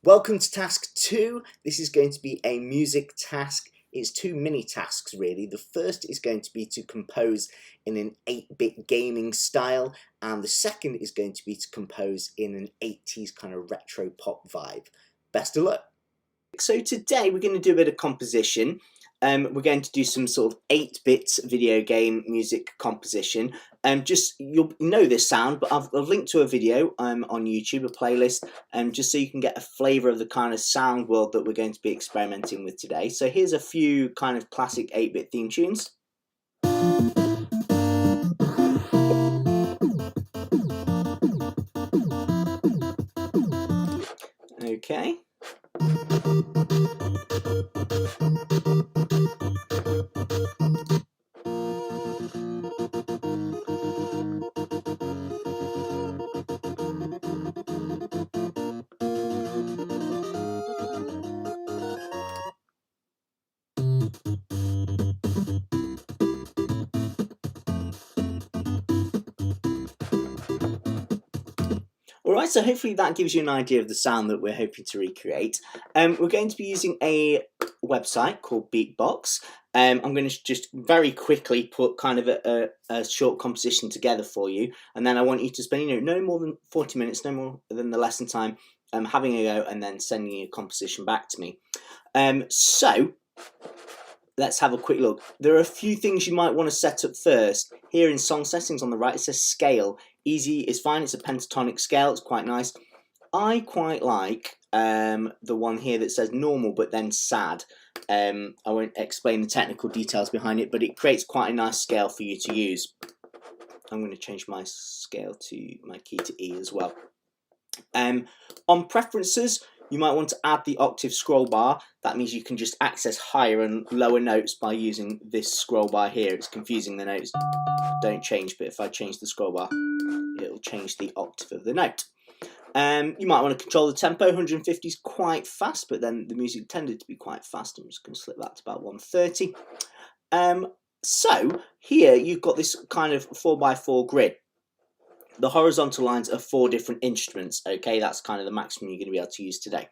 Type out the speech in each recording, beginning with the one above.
Welcome to task 2. This is going to be a music task. It's two mini tasks really. The first is going to be to compose in an 8-bit gaming style, and the second is going to be to compose in an 80s kind of retro pop vibe. Best of luck. So today we're going to do a bit of composition. We're going to do some sort of 8-bit video game music composition. You'll know this sound, but I've linked to a video on YouTube, a playlist, just so you can get a flavour of the kind of sound world that we're going to be experimenting with today. So here's a few kind of classic 8-bit theme tunes. Okay. Alright, so hopefully that gives you an idea of the sound that we're hoping to recreate. We're going to be using a website called Beatbox. I'm going to just very quickly put kind of a short composition together for you, and then I want you to spend no more than 40 minutes, no more than the lesson time, having a go and then sending your composition back to me. So let's have a quick look. There are a few things you might want to set up first. Here in song settings on the right, it says scale. Easy is fine, it's a pentatonic scale, it's quite nice. I quite like the one here that says normal but then sad. I won't explain the technical details behind it, but it creates quite a nice scale for you to use. I'm going to change my scale to my key to E as well. On preferences, you might want to add the octave scroll bar. That means you can just access higher and lower notes by using this scroll bar here. It's confusing, the notes don't change, but if I change the scroll bar, it'll change the octave of the note. You might want to control the tempo. 150 is quite fast, but then the music tended to be quite fast. I'm just going to slip that to about 130. So here you've got this kind of 4x4 grid. The horizontal lines are 4 different instruments, okay? That's kind of the maximum you're going to be able to use today.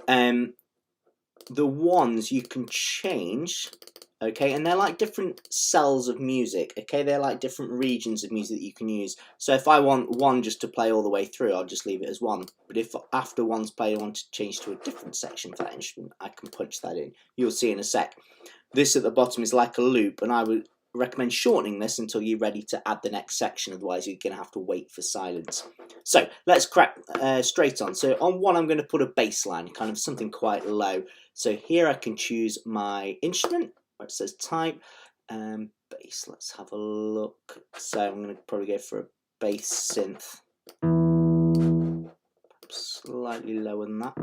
The ones you can change, okay? And they're like different cells of music, okay? They're like different regions of music that you can use. So if I want one just to play all the way through, I'll just leave it as 1. But if after one's played I want to change to a different section for that instrument, I can punch that in. You'll see in a sec. This at the bottom is like a loop, and I would recommend shortening this until you're ready to add the next section, otherwise you're going to have to wait for silence. So let's crack straight on. So on 1 I'm going to put a bass line, kind of something quite low. So here I can choose my instrument where it says type, bass. Let's have a look. So I'm going to probably go for a bass synth, slightly lower than that.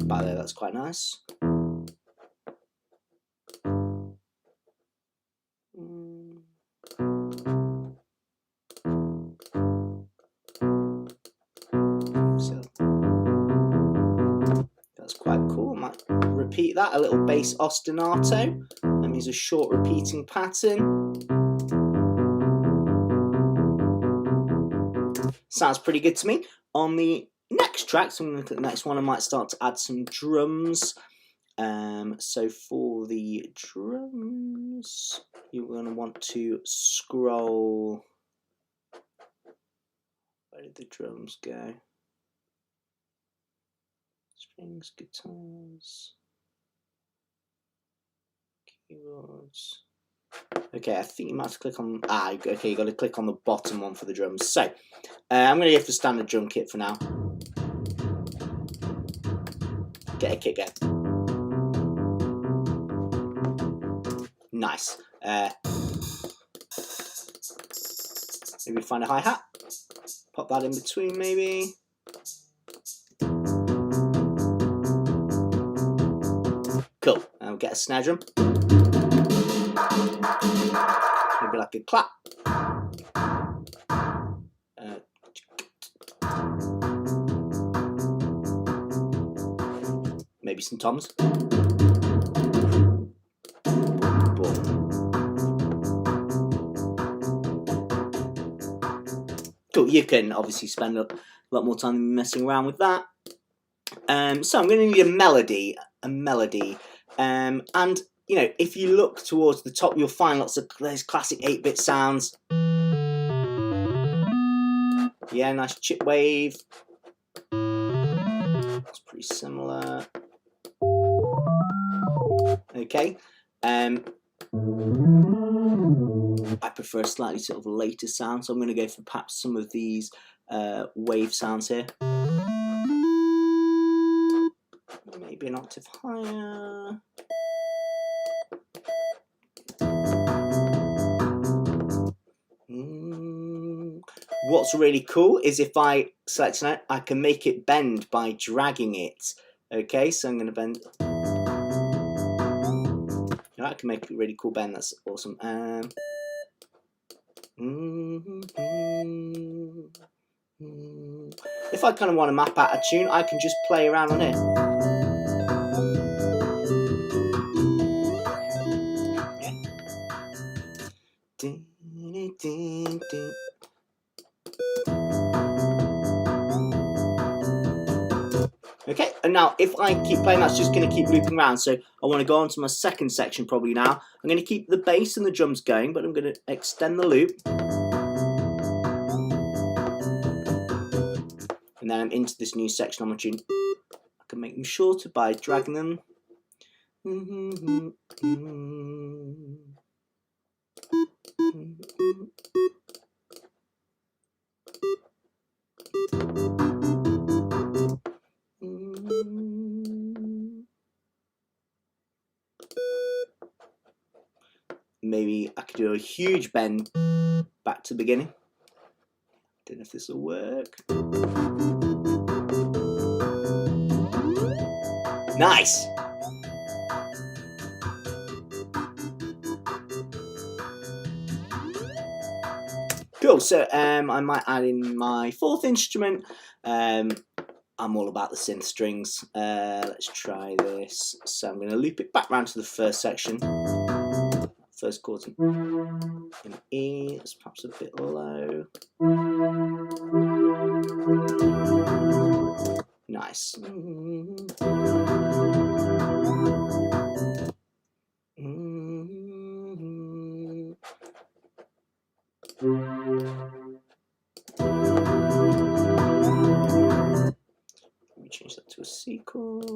About there, that's quite nice. So that's quite cool. I might repeat that, a little bass ostinato. That means a short repeating pattern. Sounds pretty good to me. On the next track, so I'm going to click the next one, I might start to add some drums. So for the drums, you're going to want to scroll. Where did the drums go? Strings, guitars, keyboards. Okay, I think you might have to click on. Okay, you got to click on the bottom one for the drums. So I'm going to go for standard drum kit for now. Get a kick going. Nice. Maybe find a hi-hat. Pop that in between, maybe. Cool. I'll get a snare drum. Maybe like a clap. Maybe some toms. Cool. You can obviously spend a lot more time messing around with that. So I'm going to need a melody, and you know, if you look towards the top, you'll find lots of those classic 8-bit sounds. Yeah, nice chip wave. It's pretty similar. Okay. I prefer a slightly sort of later sound, so I'm going to go for perhaps some of these wave sounds here. Maybe an octave higher. What's really cool is if I select a note, I can make it bend by dragging it. Okay, so I'm going to bend. I can make a really cool bend. That's awesome. If I kind of want to map out a tune, I can just play around on it. Okay, and now if I keep playing, that's just going to keep looping around. So I want to go on to my second section probably now. I'm going to keep the bass and the drums going, but I'm going to extend the loop. And then I'm into this new section on my tune. I can make them shorter by dragging them. Maybe I could do a huge bend back to the beginning. Don't know if this will work. Nice! Cool, so I might add in my fourth instrument. I'm all about the synth strings. Let's try this. So I'm going to loop it back round to the first section. First chord in E, it's perhaps a bit low. Nice. Let me change that to a C chord.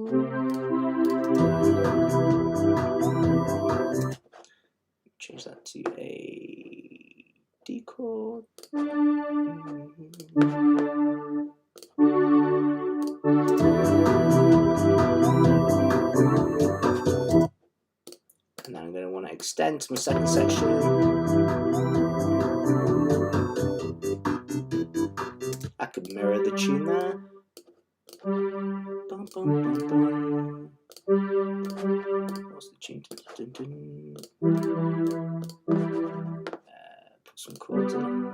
Change that to a D chord. And then I'm going to want to extend to my second section. I could mirror the tune there. Bum, bum, bum, bum. What's the tune? Put some chords in.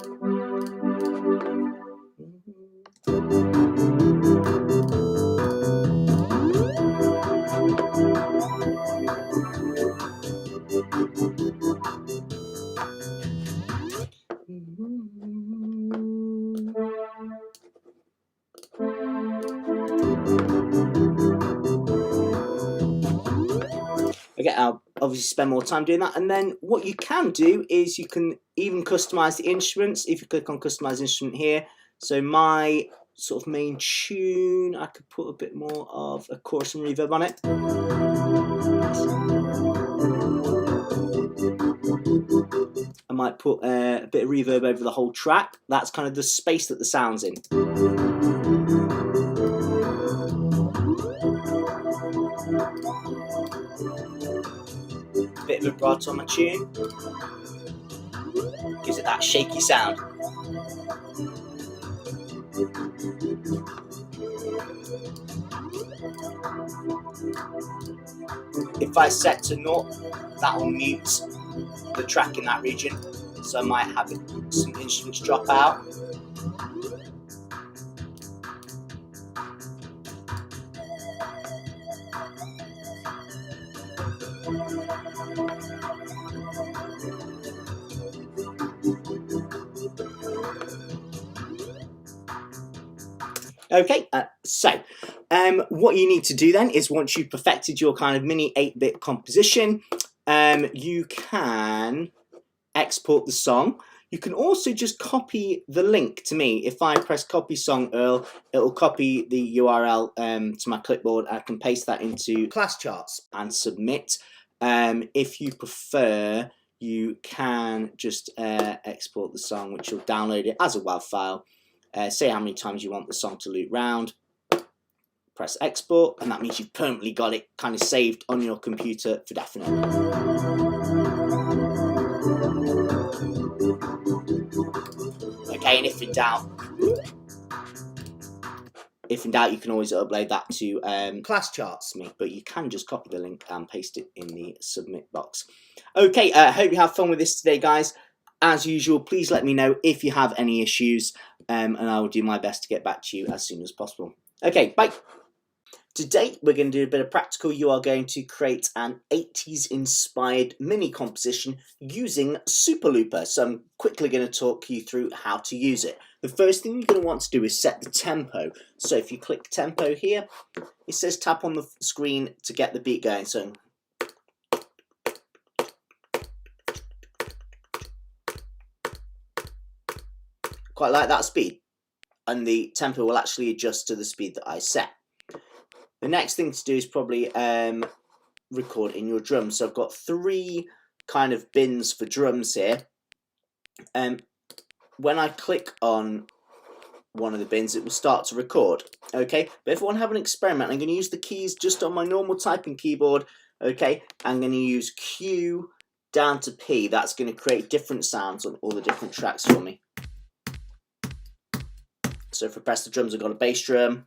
Okay, I'll obviously spend more time doing that, and then what you can do is you can even customize the instruments if you click on customize instrument here. So my sort of main tune, I could put a bit more of a chorus and reverb on it. I might put a bit of reverb over the whole track. That's kind of the space that the sound's in. Bit of vibrato on my tune. Gives it that shaky sound. If I set to 0, that will mute the track in that region. So I might have some instruments drop out. Okay, So, what you need to do then is once you've perfected your kind of mini 8-bit composition, you can export the song. You can also just copy the link to me. If I press copy song URL, it'll copy the URL to my clipboard. I can paste that into class charts and submit. If you prefer, you can just export the song, which will download it as a WAV file. Say how many times you want the song to loop round. Press export, and that means you've permanently got it kind of saved on your computer for definite. Okay, and if in doubt, you can always upload that to class charts, but you can just copy the link and paste it in the submit box. Okay, hope you have fun with this today, guys. As usual, please let me know if you have any issues, and I will do my best to get back to you as soon as possible. Okay, bye. Today, we're going to do a bit of practical. You are going to create an 80s inspired mini composition using Super Looper. So I'm quickly going to talk you through how to use it. The first thing you're going to want to do is set the tempo. So if you click tempo here, it says tap on the screen to get the beat going. So quite like that speed. And the tempo will actually adjust to the speed that I set. The next thing to do is probably record in your drums. So I've got 3 kind of bins for drums here. When I click on one of the bins, it will start to record. Okay, but if I want to have an experiment, I'm going to use the keys just on my normal typing keyboard. Okay, I'm going to use Q down to P. That's going to create different sounds on all the different tracks for me. So if I press the drums, I've got a bass drum.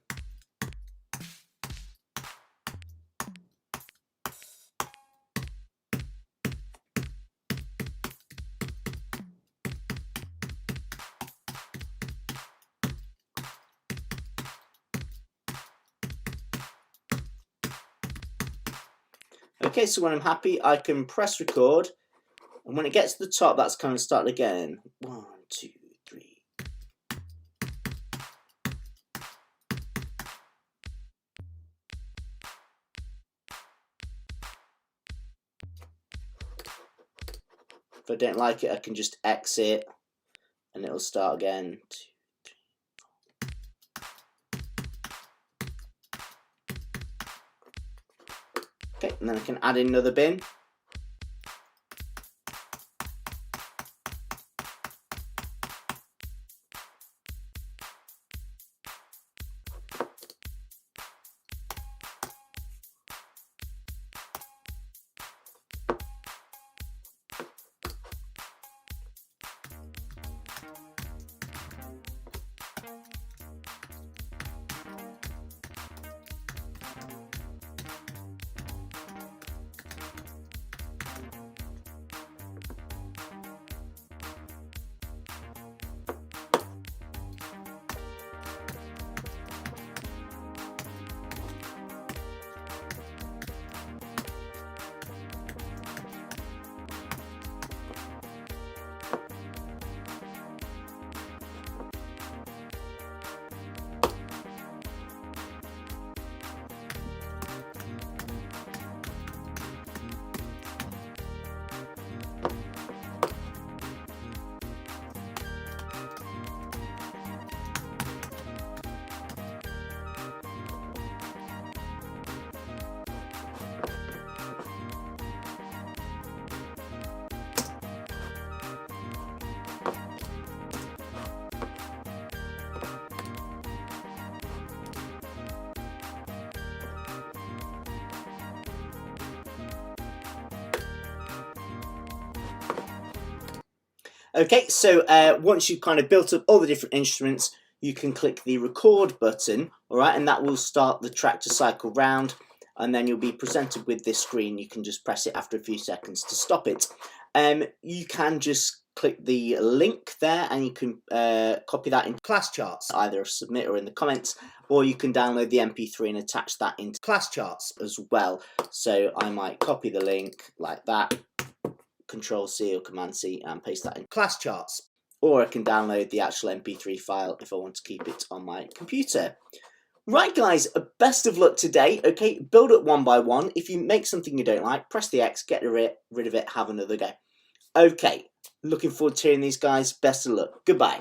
Okay, so when I'm happy, I can press record, and when it gets to the top, that's kind of started again. 1, 2, 3. If I don't like it, I can just exit, and it'll start again. 2, 3, 4. Okay, and then I can add in another bin. Okay, so once you've kind of built up all the different instruments, you can click the record button, all right, and that will start the track to cycle round, and then you'll be presented with this screen. You can just press it after a few seconds to stop it. You can just click the link there, and you can copy that into class charts, either submit or in the comments, or you can download the MP3 and attach that into class charts as well. So I might copy the link like that, Control C or Command C, and paste that in class charts. Or I can download the actual MP3 file if I want to keep it on my computer. Right guys, best of luck today, okay? Build it one by one. If you make something you don't like, press the X, get rid of it, have another go. Okay, looking forward to hearing these guys. Best of luck. Goodbye.